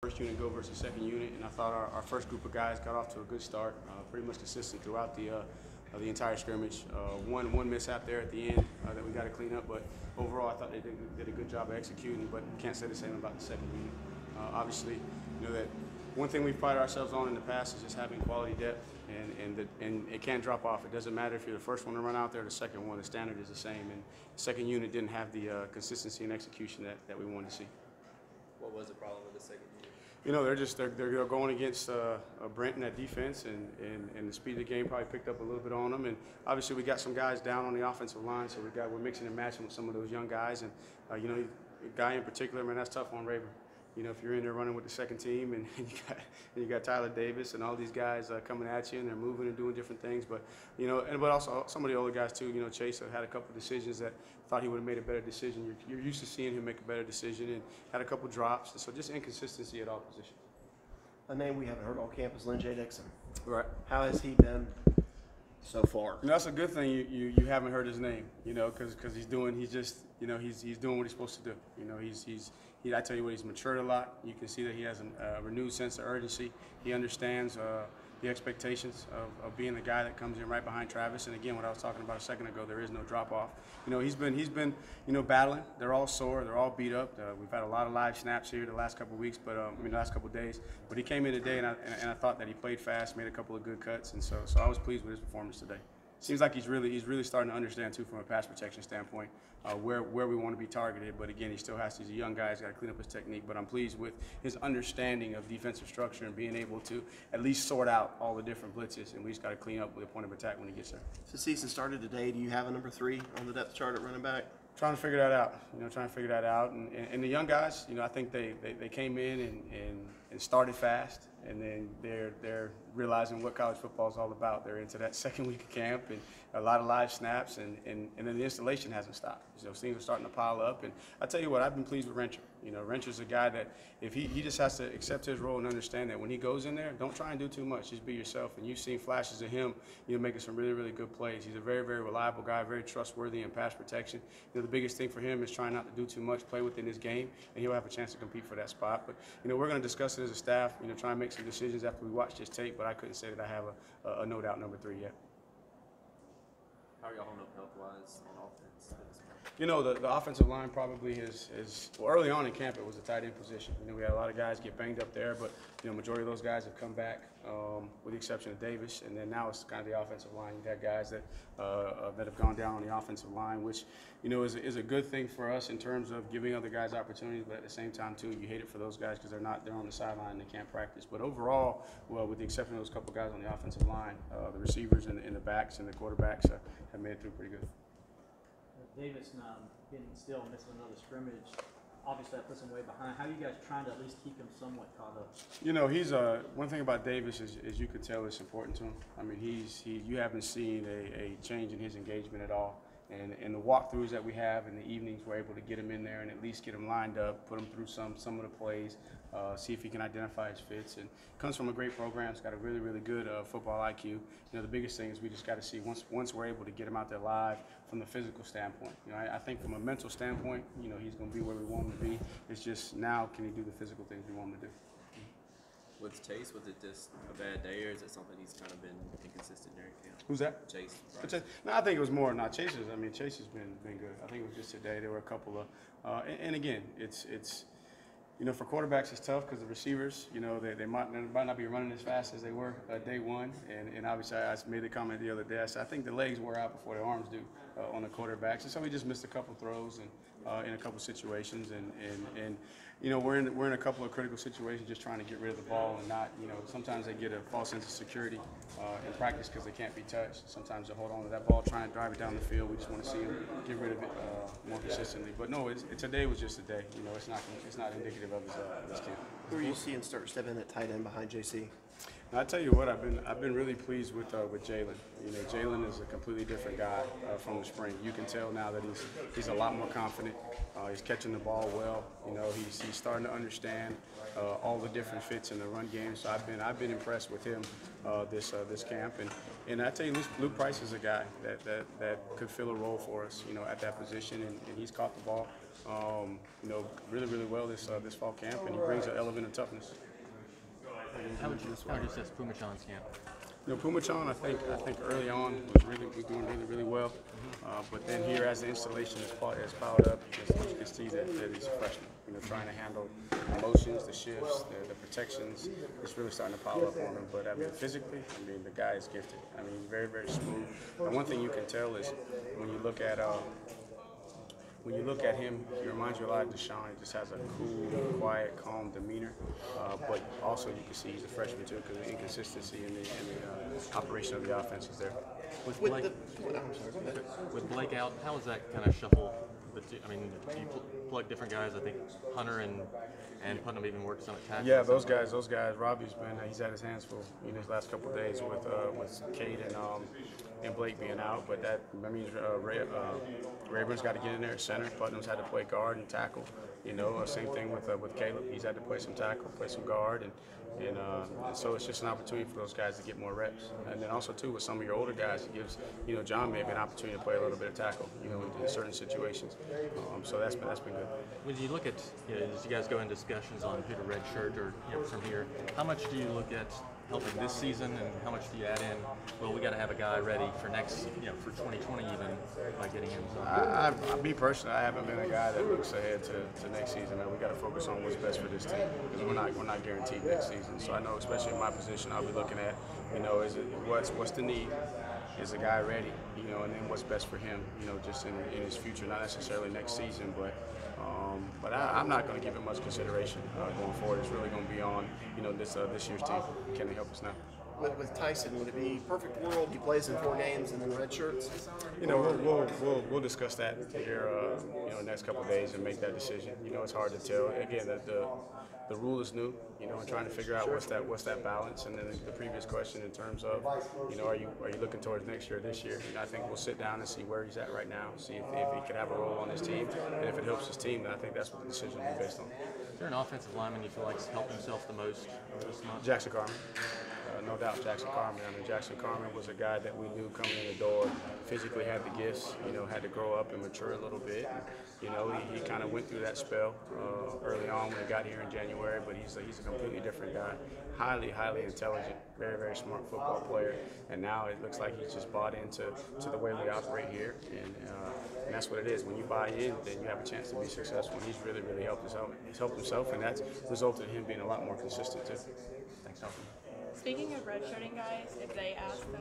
First unit go versus second unit, and I thought our first group of guys got off to a good start, pretty much consistent throughout the entire scrimmage. One mishap there at the end that we got to clean up, but overall I thought they did a good job of executing, but can't say the same about the second unit. Obviously, you know that one thing we've prided ourselves on in the past is just having quality depth, and it can't drop off. It doesn't matter if you're the first one to run out there or the second one, the standard is the same, and the second unit didn't have the consistency and execution that we wanted to see. What was the problem with the second unit? You know, they're going against Brent in that defense, and the speed of the game probably picked up a little bit on them. And obviously, we got some guys down on the offensive line, so we're mixing and matching with some of those young guys. And you know, a guy in particular, man, that's tough on Rayburn. You know, if you're in there running with the second team, and you got Tyler Davis and all these guys coming at you, and they're moving and doing different things. But you know, but also some of the older guys too. You know, Chase had a couple of decisions that thought he would have made a better decision. You're used to seeing him make a better decision, and had a couple drops. And so just inconsistency at all positions. A name we haven't heard on campus, Lynn J. Dixon. Right. How has he been so far? You know, that's a good thing you haven't heard his name, you know, because he's doing what he's supposed to do. You know, I tell you what, he's matured a lot. You can see that he has a renewed sense of urgency. He understands the expectations of being the guy that comes in right behind Travis. And again, what I was talking about a second ago, there is no drop off. You know, he's been you know, battling. They're all sore. They're all beat up. We've had a lot of live snaps here the last couple of weeks, but the last couple of days. But he came in today, and I thought that he played fast, made a couple of good cuts, and so I was pleased with his performance today. Seems like he's really starting to understand too, from a pass protection standpoint, where we want to be targeted. But again, he's a young guy. He's got to clean up his technique. But I'm pleased with his understanding of defensive structure and being able to at least sort out all the different blitzes. And we just got to clean up with a point of attack when he gets there. So the season started today. Do you have a number 3 on the depth chart at running back? Trying to figure that out. You know, trying to figure that out. And the young guys, you know, I think they came in and started fast, and then they're realizing what college football is all about. They're into that second week of camp and a lot of live snaps, and then the installation hasn't stopped. So things are starting to pile up. And I tell you what, I've been pleased with Rencher. You know, Rencher's a guy that if he just has to accept his role and understand that when he goes in there, don't try and do too much. Just be yourself. And you've seen flashes of him, you know, making some really good plays. He's a very reliable guy, very trustworthy in pass protection. You know, the biggest thing for him is trying not to do too much, play within his game, and he'll have a chance to compete for that spot. But you know, we're going to discuss it as a staff. You know, try and make some decisions after we watch this tape. But I couldn't say that I have a no doubt number 3 yet. How are y'all holding up health-wise on offense at this point? You know, the offensive line probably is well, early on in camp, it was a tight end position. You know, we had a lot of guys get banged up there, but you know, majority of those guys have come back, with the exception of Davis, and then now it's kind of the offensive line. You've had guys that have gone down on the offensive line, which you know is a good thing for us in terms of giving other guys opportunities, but at the same time too, you hate it for those guys because they're on the sideline and they can't practice. But overall, well, with the exception of those couple guys on the offensive line, the receivers and the backs and the quarterbacks have made it through pretty good. Davis getting still missing another scrimmage. Obviously, that puts him way behind. How are you guys trying to at least keep him somewhat caught up? You know, he's one thing about Davis is you could tell it's important to him. I mean, you haven't seen a change in his engagement at all. And in the walkthroughs that we have in the evenings, we're able to get him in there and at least get him lined up, put him through some of the plays, see if he can identify his fits. And comes from a great program. He's got a really good football IQ. You know, the biggest thing is we just got to see once we're able to get him out there live from the physical standpoint. You know, I think from a mental standpoint, you know, he's going to be where we want him to be. It's just now, can he do the physical things we want him to do? With Chase, was it just a bad day, or is it something he's kind of been inconsistent during camp? Who's that? Chase. Chase. No, I think it was more. Not Chase has been good. I think it was just today. There were a couple of, and again, it's you know, for quarterbacks it's tough because the receivers, you know, they might not be running as fast as they were day one, and obviously I made the comment the other day. I said I think the legs wear out before the arms do on the quarterbacks, and so we just missed a couple throws and in a couple situations, and you know, we're in a couple of critical situations, just trying to get rid of the ball and not, you know, sometimes they get a false sense of security in practice because they can't be touched. Sometimes they hold on to that ball, try and drive it down the field. We just want to see them get rid of it more consistently. But no, today was just a day. You know, it's not indicative of his camp. Who are you seeing start stepping at tight end behind JC? I tell you what, I've been really pleased with Jalen. You know, Jalen is a completely different guy from the spring. You can tell now that he's a lot more confident. He's catching the ball well. You know, he's starting to understand all the different fits in the run game. So I've been impressed with him this camp, and I tell you, Luke Price is a guy that could fill a role for us, you know, at that position, and he's caught the ball, you know, really well this fall camp, and he brings an element of toughness. How would you assess Pumachan's camp? You know, Pumachan, I think early on was doing really well, but then here as the installation is piled up, you can see that he's a freshman. You know, trying to handle the motions, the shifts, the protections. It's really starting to pile up on him. But I mean, physically, I mean, the guy is gifted. I mean, he's very smooth. And one thing you can tell is when you look at him, he reminds you a lot of Deshaun. He just has a cool, quiet, calm demeanor. But also, you can see he's a freshman too, because the inconsistency in the operation of the offense is there. With Blake out, how is that kind of shuffle? I mean, you plug different guys. I think Hunter and Putnam even worked some at tackle. Yeah, those guys. He's had his hands full in his last couple of days with Cade and Blake being out. But that means Rayburn's got to get in there at center. Putnam's had to play guard and tackle. You know, same thing with Caleb. He's had to play some tackle, play some guard, and so it's just an opportunity for those guys to get more reps. And then also too, with some of your older guys, it gives John maybe an opportunity to play a little bit of tackle, in certain situations. So that's been good. When you look at, as you guys go in discussions on who to redshirt or from here, how much do you look at helping this season, and how much do you add in? Well, we got to have a guy ready for next, for 2020 even by getting him. Me personally, I haven't been a guy that looks ahead to next season. Man, we got to focus on what's best for this team, because we're not guaranteed next season. So I know, especially in my position, I'll be looking at, is it what's the need? Is the guy ready? And then what's best for him? Just in his future, not necessarily next season, but I'm not going to give it much consideration going forward. It's really going to be on this year's team. Can they help us now? With Tyson, would it be perfect world? He plays in 4 games and then red shirts. We'll discuss that here, next couple of days and make that decision. It's hard to tell. Again, the rule is new. And trying to figure out what's that balance. And then the previous question in terms of, are you looking towards next year or this year? I think we'll sit down and see where he's at right now, see if he could have a role on his team, and if it helps his team, then I think that's what the decision will be based on. Is there an offensive lineman you feel like has helped himself the most this month? Jackson Carmen. No doubt, Jackson Carmen. Jackson Carmen was a guy that we knew coming in the door, physically had the gifts, had to grow up and mature a little bit. He kind of went through that spell early on when he got here in January, but he's a completely different guy. Highly intelligent, very smart football player, and now it looks like he's just bought into the way we operate here, and that's what it is. When you buy in, then you have a chance to be successful. And he's really helped himself, and that's resulted in him being a lot more consistent too. Thanks, Jonathan. Speaking of redshirting guys, if they ask them